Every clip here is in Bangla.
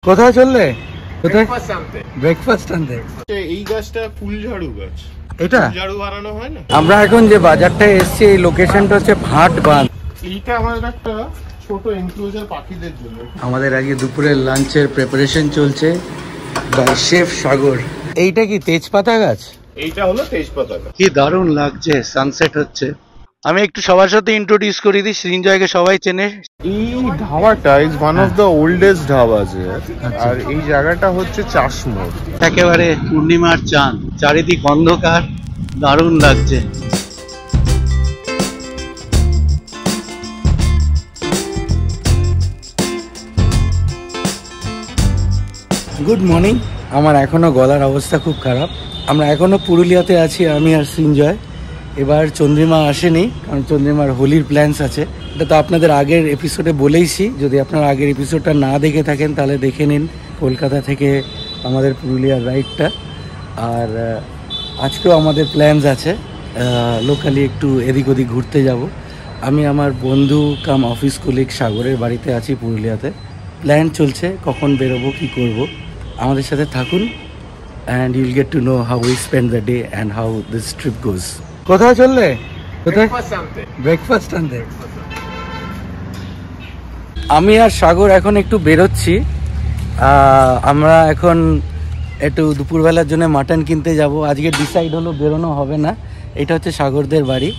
কোথায় চললে? কোথায়? ব্রেকফাস্ট আনতে। এই গাছটা ফুলঝাড়ু গাছ, এটা ঝাড়ু বানানো হয় না। আমরা এখন যে বাজারটায় এসেছি এই লোকেশনটা হচ্ছে ভাট বাঁধ। এইটা আমাদের একটা ছোট এনক্লোজার পাখিদের জন্য। আমাদের আগে দুপুরের লাঞ্চের প্রিপারেশন চলছে বাই শেফ সাগর। এইটা কি তেজপাতা গাছ? এইটা হলো তেজপাতা গাছ। কি দারুণ লাগছে, সানসেট হচ্ছে। আমি একটু সবার সাথে ইন্ট্রোডিউস করে দিই, সৃঞ্জয়কে সবাই চেনে। এই ধাবাটা is one of the oldest dhaba here. আর এই জায়গাটা হচ্ছে চাষমোড়। একেবারে পূর্ণিমার চাঁদ, চারিদিক অন্ধকার, দারুণ লাগছে। Good morning. আমার এখনো গলার অবস্থা খুব খারাপ। আমরা এখনো পুরুলিয়াতে আছি, আমি আর সৃঞ্জয়। এবার চন্দ্রিমা আসেনি, কারণ চন্দ্রিমার হোলির প্ল্যান্স আছে। এটা তো আপনাদের আগের এপিসোডে বলেইছি, যদি আপনারা আগের এপিসোডটা না দেখে থাকেন তাহলে দেখে নিন, কলকাতা থেকে আমাদের পুরুলিয়ার রাইডটা। আর আজকেও আমাদের প্ল্যান্স আছে, লোকালি একটু এদিক ওদিক ঘুরতে যাব। আমি আমার বন্ধু কাম অফিস কলিগ সাগরের বাড়িতে আছি পুরুলিয়াতে। প্ল্যান চলছে কখন বেরোবো, কী করব। আমাদের সাথে থাকুন and you'll get to know how we spend the day and how this trip goes. কোথায় চললে? কোথায়? ব্রেকফাস্ট আনতে। আমি আর সাগর এখন একটু বেরোচ্ছি। আমরা এখন একটু দুপুরবেলার জন্য মাটন কিনতে যাব। আজকে ডিসাইড হলো বেরোনো হবে না। এটা হচ্ছে সাগরদের বাড়ি,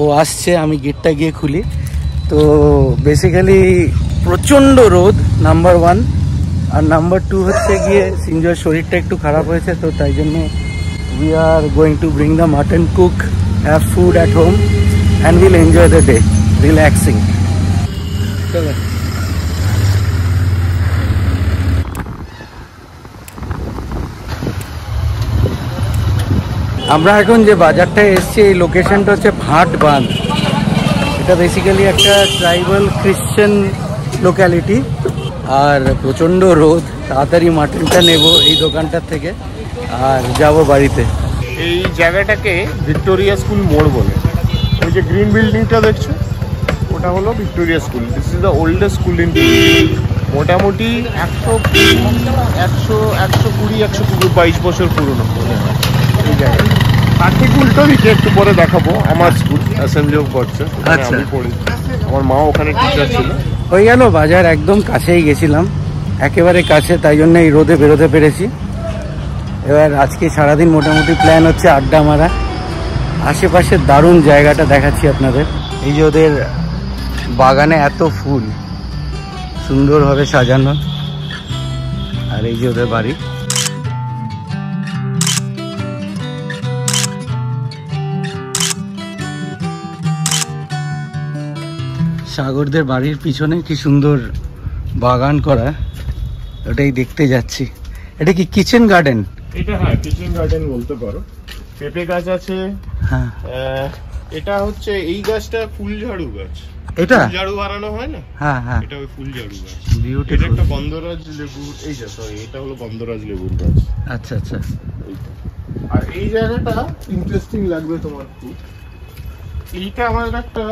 ও আসছে, আমি গেটটা গিয়ে খুলি। তো বেসিক্যালি প্রচণ্ড রোদ নাম্বার 1, আর নাম্বার 2 হচ্ছে গিয়ে সৃঞ্জয়ের শরীরটা একটু খারাপ হয়েছে, তো তাই জন্য we are going to bring the mutton, cook, have food at home and will enjoy the day relaxing. চলো। আমরা এখন যে বাজারটায় এসেছি এই লোকেশনটা হচ্ছে ভাট বাঁধ। এটা বেসিক্যালি একটা ট্রাইবাল খ্রিশ্চান লোক্যালিটি। আর প্রচণ্ড রোদ, তাড়াতাড়ি মাটনটা নেব এই দোকানটার থেকে আর যাব বাড়িতে। এই জায়গাটাকে ভিক্টোরিয়া স্কুল মোড় বলে। ওই যে গ্রিন বিল্ডিংটা দেখছো, ওটা হলো Victoria school. This is the oldest school in মোটামুটি 120-122 বছর পুরনো এই জায়গা। তার থেকে উল্টো দিকে একটু পরে দেখাবো আমার স্কুল, অ্যাসেম্বলি অফ গডস। আচ্ছা, আমি পড়েছি, আমার মা ওখানে টিচার ছিল। হয়ে গেল বাজার, একদম কাছেই গেছিলাম, একেবারে কাছে, তাই জন্য এই রোদে বেরোতে পেরেছি। এবার আজকে সারাদিন মোটামুটি প্ল্যান হচ্ছে আড্ডা মারা। আশেপাশের দারুণ জায়গাটা দেখাচ্ছি আপনাদের। এই যে ওদের বাগানে এত ফুল সুন্দরভাবে সাজানো, আর এই যে ওদের বাড়ি। সাগরদের বাড়ির পিছনে কি সুন্দর বাগান করা, ওটাই দেখতে যাচ্ছি। এটা কি কিচেন গার্ডেন? এটা হ্যাঁ কিচেন গার্ডেন বলতে পারো। পেঁপে গাছ আছে। হ্যাঁ, এটা হচ্ছে এই গাছটা ফুলঝাড়ু গাছ। এটা ঝাড়ু বানানো হয় না। হ্যাঁ হ্যাঁ, এটা ওই ফুলঝাড়ু গাছ। বিউটিফুল। এটা একটা গন্ধরাজ লেবুর, এই যে সরি এটা হলো গন্ধরাজ লেবুর গাছ। আচ্ছা আচ্ছা। আর এই জায়গাটা ইন্টারেস্টিং লাগবে তোমার খুব। এইটা আমাদের একটা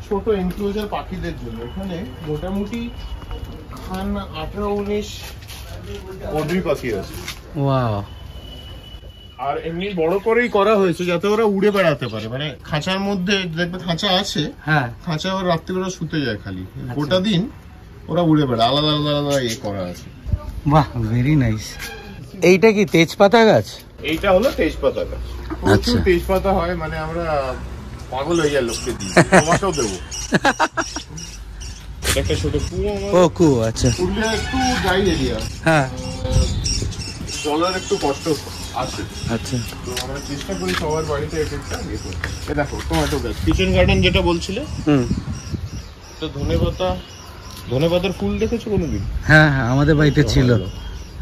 ছোট এনক্লোজার পাখিদের জন্য। এখানে মোটামুটি 18-19 বদ্রি পাখি আছে। ওয়াও। আর এমনি বড় করেই করা হয়েছে যাতে ওরা উড়ে বেড়াতে পারে। মানে খাঁচার মধ্যে দেখবে খাঁচা আছে, হ্যাঁ, খাঁচা ওরা রাত্রিবেলা শুতে যায় খালি, গোটা দিন ওরা উড়ে বেড়ায়। আলাদা আলাদা আলাদা এ করা আছে। বাহ, ভেরি নাইস। এইটা কি তেজপাতা গাছ? এইটা হলো তেজপাতা গাছ। প্রচুর তেজপাতা হয়, মানে আমরা পাগল হয়ে যায় লোককে দিই। তোমাকেও দেবো। এটা একটা ছোট কুয়ো। ও কুয়ো, আচ্ছা। পুরুলিয়া একটু ড্রাই এরিয়া, হ্যাঁ, জলের একটু কষ্ট আছে। আচ্ছা। তো আমরা চেষ্টা করি সবার বাড়িতে এটা ইয়ে করতে। এ দেখো টমেটো গাছ, কিচেন গার্ডেন যেটা বলছিলে। তো ধনেপাতার ফুল দেখেছো কোনোদিন? হ্যাঁ হ্যাঁ, আমাদের বাড়িতে ছিল।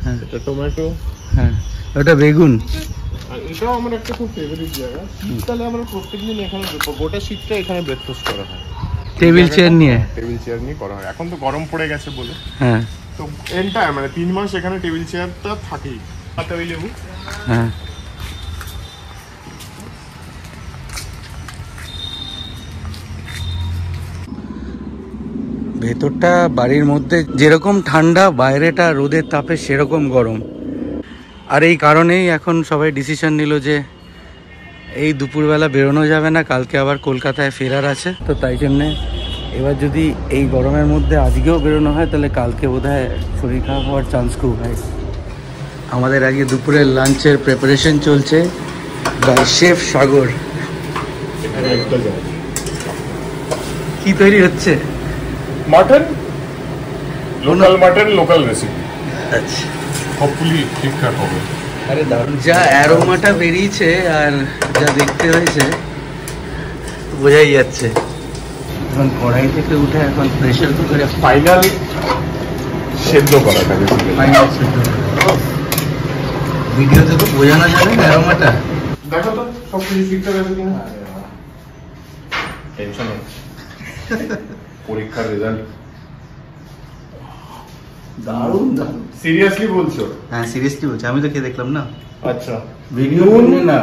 হ্যাঁ, এটা টমেটো। হ্যাঁ, ওটা বেগুন। আর এটাও আমার একটা খুব ফেভারিট জায়গা। শীতকালে আমরা প্রত্যেকদিন এখানে গোটা শীতটা এখানে ব্রেকফাস্ট করা হয়। টেবিল চেয়ার নিয়ে করা হয়। এখন তো গরম পড়ে গেছে বলে, হ্যাঁ, তো এন্টায়ার মানে 3 মাস এখানে টেবিল চেয়ারটা থাকেই। পাতাবি লেবু। হ্যাঁ, ভেতরটা বাড়ির মধ্যে যেরকম ঠান্ডা, বাইরেটা রোদের তাপে সেরকম গরম। আর এই কারণেই এখন সবাই ডিসিশন নিল যে এই দুপুরবেলা বেরোনো যাবে না, কালকে আবার কলকাতায় ফেরার আছে। তো তাই জন্যে এবার যদি এই গরমের মধ্যে আজকেও বেরোনো হয় তাহলে কালকে বোধহয় শরীর খারাপ হওয়ার চান্স খুব হয়। আমাদের আজকে দুপুরের লাঞ্চের প্রিপারেশন চলছে বাই শেফ সাগর। কি তৈরি হচ্ছে? Mutton, local mutton, local recipe. আচ্ছা, হোপফুলি ঠিকঠাক হবে। আরে দারুণ, যা অ্যারোমাটা বেরিয়েছে আর যা দেখতে হয়েছে বোঝাই যাচ্ছে। এখন কড়াই থেকে উঠে এখন প্রেশার কুকারে ফাইনাল সেদ্ধ করাটা ফাইনাল সেদ্ধ। ভিডিওতে তো বোঝানো যাবে না অ্যারোমাটা। দেখো তো সব কিছু ঠিকঠাক আছে কিনা। টেনশন নেই, পরীক্ষার রেজাল্ট দারুণ দারুণ। সিরিয়াসলি বলছো? হ্যাঁ সিরিয়াসলি বলছি, আমি তো কে দেখলাম না আচ্ছা, ভিডিও না।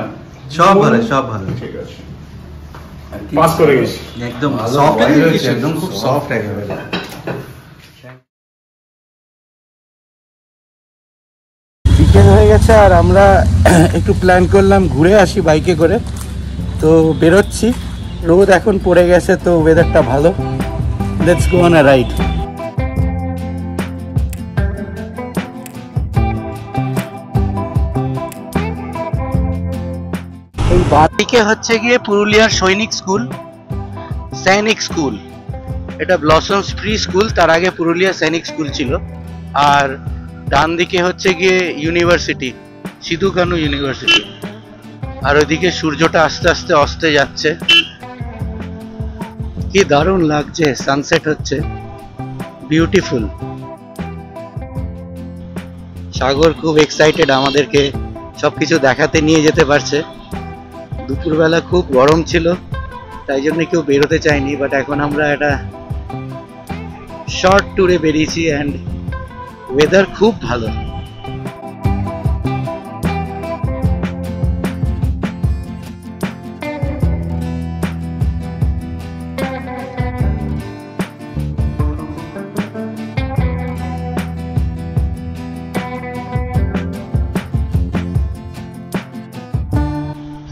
সব ভালো, সব ভালো, ঠিক আছে, পাস করে গেছি। একদম সফট হয়েছে, একদম খুব সফট একেবারে। বিকেল হয়ে গেছে আর আমরা একটু প্ল্যান করলাম ঘুরে আসি বাইকে করে। তো বেরোচ্ছি, রোদ এখন পড়ে গেছে তো ওয়েদারটা ভালো। Let's go on a ride. এই বাদিকে হচ্ছে গিয়ে পুরুলিয়ার সৈনিক স্কুল, সৈনিক স্কুল। এটা ব্লসমস প্রি স্কুল, তার আগে পুরুলিয়া সৈনিক স্কুল ছিল। আর ডান দিকে হচ্ছে গিয়ে ইউনিভার্সিটি, সিধু কানু ইউনিভার্সিটি। আর ওইদিকে সূর্যটা আস্তে আস্তে অস্তে যাচ্ছে, কি দারুণ লাগছে, সানসেট হচ্ছে, বিউটিফুল। সাগর খুব এক্সাইটেড আমাদেরকে সবকিছু দেখাতে নিয়ে যেতে পারছে। দুপুরবেলা খুব গরম ছিল, তাই জন্য কেউ বেরোতে চায়নি, বাট এখন আমরা একটা শর্ট ট্যুরে বেরিয়েছি অ্যান্ড ওয়েদার খুব ভালো।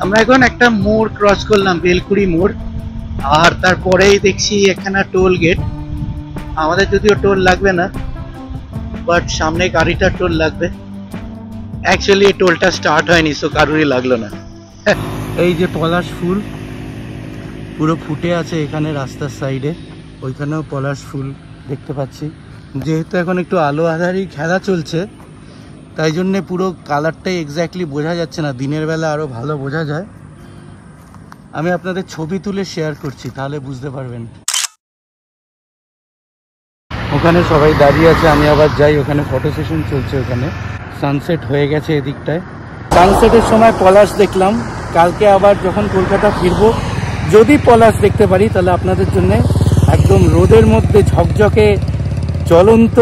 আমরা এখন একটা মোড় ক্রস করলাম, বেলকুড়ি মোড়। আর তারপরেই দেখছি এখানে টোল গেট। আমাদের যদিও টোল লাগবে না, বাট সামনে গাড়িটার টোল লাগবে। অ্যাকচুয়ালি এই টোলটা স্টার্ট হয়নি, সো কারুরই লাগলো না। এই যে পলাশ ফুল পুরো ফুটে আছে এখানে রাস্তার সাইডে, ওইখানেও পলাশ ফুল দেখতে পাচ্ছি। যেহেতু এখন একটু আলো আধারি খেলা চলছে, তাই জন্যে পুরো কালারটাই এক্স্যাক্টলি বোঝা যাচ্ছে না, দিনের বেলা আরও ভালো বোঝা যায়। আমি আপনাদের ছবি তুলে শেয়ার করছি, তাহলে বুঝতে পারবেন। ওখানে সবাই দাঁড়িয়ে আছে, আমি আবার যাই, ওখানে ফটো সেশন চলছে। ওখানে সানসেট হয়ে গেছে এদিকটায়। সানসেটের সময় পলাশ দেখলাম। কালকে আবার যখন কলকাতা ফিরবো, যদি পলাশ দেখতে পারি তাহলে আপনাদের জন্য একদম রোদের মধ্যে ঝকঝকে জ্বলন্ত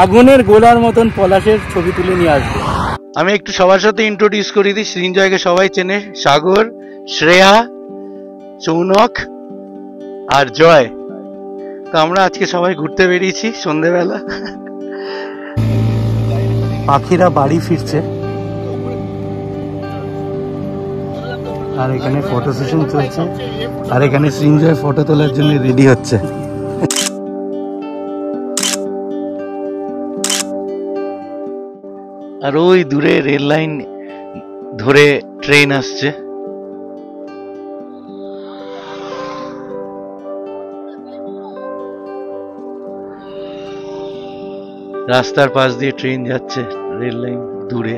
আগুনের গোলার মতন পলাশের ছবি তুলে নিয়ে আসবো। আমি একটু সবার সাথে ইন্ট্রোডিউস করে দিই। সৃঞ্জয়কে সবাই চেনে, সাগর, শ্রেয়া, চৌনক আর জয়। তো আমরা আজকে সবাই ঘুরতে বেরিয়েছি সন্ধেবেলা। পাখিরা বাড়ি ফিরছে আর এখানে ফটো সেশন চলছে। আর এখানে সৃঞ্জয় ফটো তোলার জন্য রেডি হচ্ছে। আর ওই দূরে রেল লাইন ধরে ট্রেন আসছে। রাস্তার পাশ দিয়ে ট্রেন যাচ্ছে, রেল লাইন দূরে।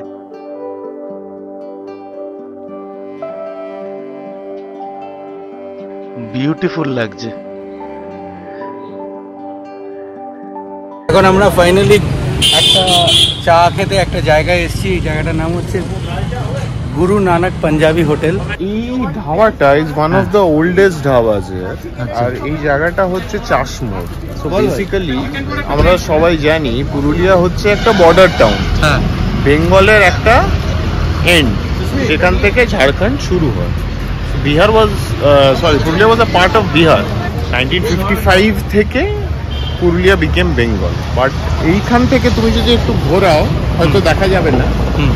বিউটিফুল লাগছে। এখন আমরা ফাইনালি একটা চা খেতে একটা জায়গায় এসেছি। এই জায়গাটার নাম হচ্ছে গুরু নানক পাঞ্জাবি হোটেল। এই ধাবাটা is one of the oldest dhabas here. আর এই জায়গাটা হচ্ছে চাষমোড়। সো বেসিক্যালি আমরা সবাই জানি পুরুলিয়া হচ্ছে একটা বর্ডার টাউন, বেঙ্গলের একটা এন্ড, যেখান থেকে ঝাড়খণ্ড শুরু হয়। বিহার ওয়াজ পুরুলিয়া ওয়াজ আ পার্ট অফ বিহার। 1955 থেকে পুরুলিয়া বিকেম বেঙ্গল। বাট এইখান থেকে তুমি যদি একটু ঘোরাও হয়তো দেখা যাবে না,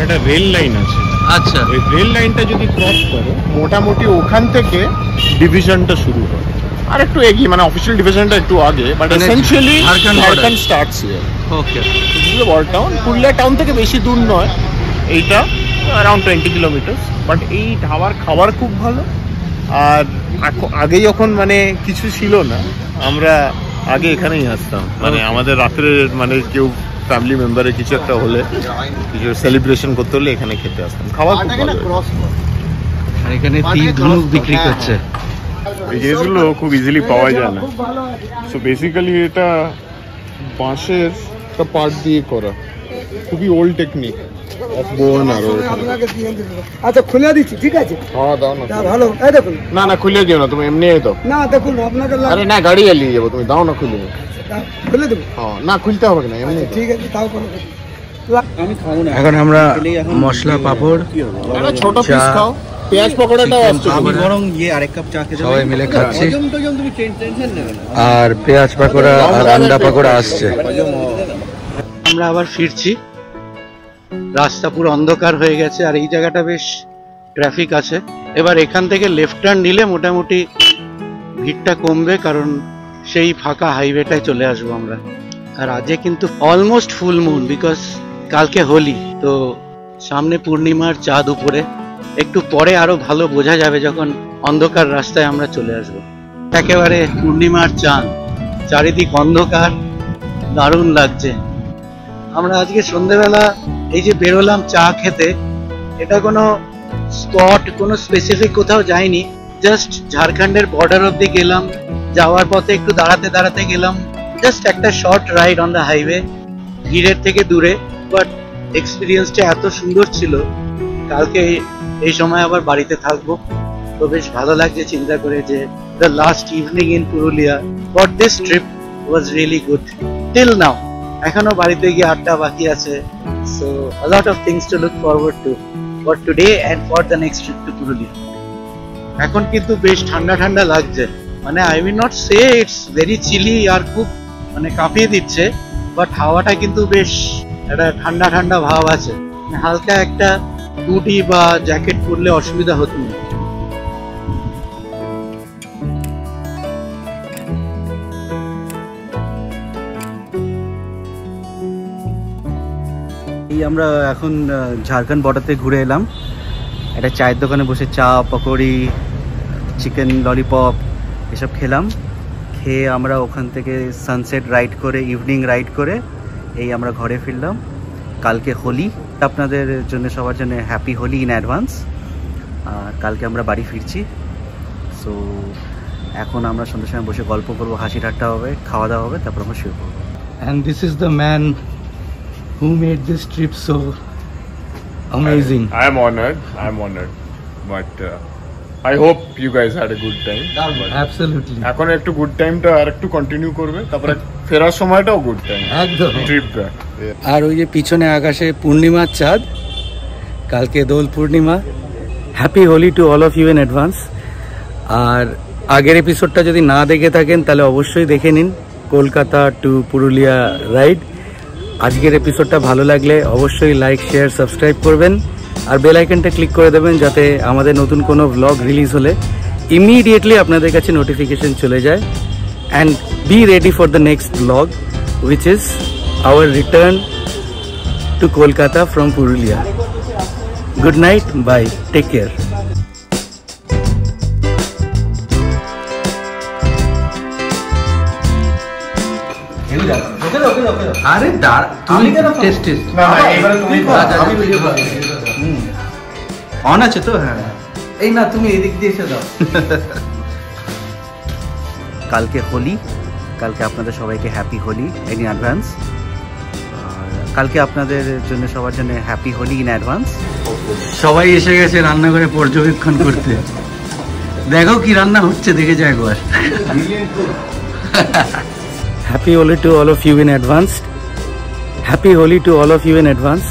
একটা রেল লাইন আছে। আচ্ছা, ওই রেল লাইনটা যদি ক্রস করো মোটামুটি ওখান থেকে ডিভিশনটা শুরু হয়। আর একটু এগিয়ে মানে অফিসিয়াল ডিভিশনটা একটু আগে, but essentially Jharkhand starts here. Okay, বড় টাউন, পুরুলিয়া টাউন থেকে বেশি দূর নয় এইটা, অ্যারাউন্ড 20 কিলোমিটার। বাট এই ধাবার খাবার খুব ভালো। আর আগে যখন মানে কিছু ছিল না, আমরা আগে এখানেই আসতাম, মানে আমাদের রাত্রে মানে কেউ ফ্যামিলি মেম্বারের কিছু একটা হলে, কিছু সেলিব্রেশন করতে হলে এখানে খেতে আসতাম। খাবার খুব ভালো। আর এখানে তীর ধনুক বিক্রি করছে। এই জিনিসগুলো খুব ইজিলি পাওয়া যায় না। সো বেসিক্যালি এটা বাঁশের একটা পার্ট দিয়ে করা, খুবই ওল্ড টেকনিক অফ বোন। আর আচ্ছা খুলে দিচ্ছি, ঠিক আছে? হ্যাঁ দাও না, ভালো। এই দেখুন, না না খুলে দিও না, তুমি এমনি দাও না দেখুন আপনাকে। আরে না, গাড়ি নিয়ে যাবো, তুমি দাও না খুলে। খুলে দেবো? হ্যাঁ, না খুলতে হবে না, এমনি ঠিক আছে, তাও করো। আমি খাবো না এখন আমরা মশলা পাপড়, ছোট পিস খাও, পেঁয়াজ পকোড়াটাও আসছে। আমি বরং আরেক কাপ চা খেতে সবাই মিলে খাচ্ছি। তুমি টেনশন নেবে না। আর পেঁয়াজ পাকোড়া আর আন্ডা পাকোড়া আসছে। আমরা আবার ফিরছি। রাস্তা পুরো অন্ধকার হয়ে গেছে, আর এই জায়গাটা বেশ ট্রাফিক আছে। এবার এখান থেকে লেফট টার্ন নিলে মোটামুটি ভিড়টা কমবে, কারণ সেই ফাঁকা হাইওয়েটায় চলে আসবো আমরা। আর আজকে কিন্তু অলমোস্ট ফুল মুন, বিকজ কালকে হোলি, তো সামনে পূর্ণিমার চাঁদ উপরে। একটু পরে আরো ভালো বোঝা যাবে যখন অন্ধকার রাস্তায় আমরা চলে আসবো। একেবারে পূর্ণিমার চাঁদ, চারিদিক অন্ধকার, দারুণ লাগছে। আমরা আজকে সন্ধ্যেবেলা এই যে বেরোলাম চা খেতে, এটা কোনো স্পট, কোনো স্পেসিফিক কোথাও যাইনি, জাস্ট ঝাড়খণ্ডের বর্ডার অব্দি গেলাম, যাওয়ার পথে একটু দাঁড়াতে দাঁড়াতে গেলাম, জাস্ট একটা short ride on the highway, ভিড়ের থেকে দূরে। বাট এক্সপিরিয়েন্সটা এত সুন্দর ছিল, কালকে এই সময় আবার বাড়িতে থাকবো, তো বেশ ভালো লাগছে চিন্তা করে যে the last evening in Purulia for this trip was really good till now. এখনো বাড়িতে গিয়ে আড্ডা বাকি আছে, so a lot of things to look forward to for today and for the next trip to Purulia. এখন কিন্তু বেশ ঠান্ডা ঠান্ডা লাগছে, মানে I will not say it's very chilly, আর খুব মানে কাঁপিয়ে দিচ্ছে, বাট হাওয়াটা কিন্তু বেশ একটা ঠান্ডা ঠান্ডা ভাব আছে। হালকা একটা টুটি বা জ্যাকেট পরলে অসুবিধা হতো না। এই আমরা এখন ঝাড়খণ্ড বর্ডার থেকে ঘুরে এলাম, একটা চায়ের দোকানে বসে চা, পকোড়ি, চিকেন ললিপপ এসব খেলাম। খেয়ে আমরা ওখান থেকে সানসেট রাইড করে, ইভিনিং রাইড করে এই আমরা ঘরে ফিরলাম। কালকে হোলি, আপনাদের জন্য সবার জন্য হ্যাপি হোলি ইন অ্যাডভান্স। আর কালকে আমরা বাড়ি ফিরছি। সো এখন আমরা সন্ধ্যের সময় বসে গল্প করবো, হাসি ঠাট্টা হবে, খাওয়া দাওয়া হবে, তারপর আমরা শুয়ে পড়বো। And this is the man who made this trip so amazing. I am honored, but I hope you guys had a good time. Absolutely. এখন একটু গুড টাইমটা আর একটু কন্টিনিউ করবে, তারপরে ফেরার সময়টাও গুড টাইম, একদম ট্রিপ ব্যাক। আর ওই যে পিছনে আকাশে পূর্ণিমার চাঁদ, কালকে Dol Purnima. Happy Holi to all of you in advance. আর আগের এপিসোডটা যদি না দেখে থাকেন তাহলে অবশ্যই দেখে নিন, কলকাতা টু পুরুলিয়া রাইড। আজকের এপিসোডটা ভালো লাগলে অবশ্যই লাইক, শেয়ার, সাবস্ক্রাইব করবেন, আর বেল আইকনটা ক্লিক করে দেবেন যাতে আমাদের নতুন কোনো ব্লগ রিলিজ হলে ইমিডিয়েটলি আপনাদের কাছে নোটিফিকেশন চলে যায়। And be ready for the next blog, which is our return to Kolkata from Purulia. Good night, bye, take care. আরে তুমি টেস্ট অন আছে তো? হ্যাঁ, এই না তুমি এদিক দিয়ে এসে দাও। কালকে হোলি, কালকে আপনাদের সবাইকে হ্যাপি হোলি ইন অ্যাডভান্স। আর কালকে আপনাদের জন্য সবার জন্য হ্যাপি হোলি ইন অ্যাডভান্স। সবাই এসে গেছে রান্নাঘরে পর্যবেক্ষণ করতে। দেখো কি রান্না হচ্ছে, দেখে যায় একবার। Happy Holi to all of you in advance. Happy Holi to all of you in advance.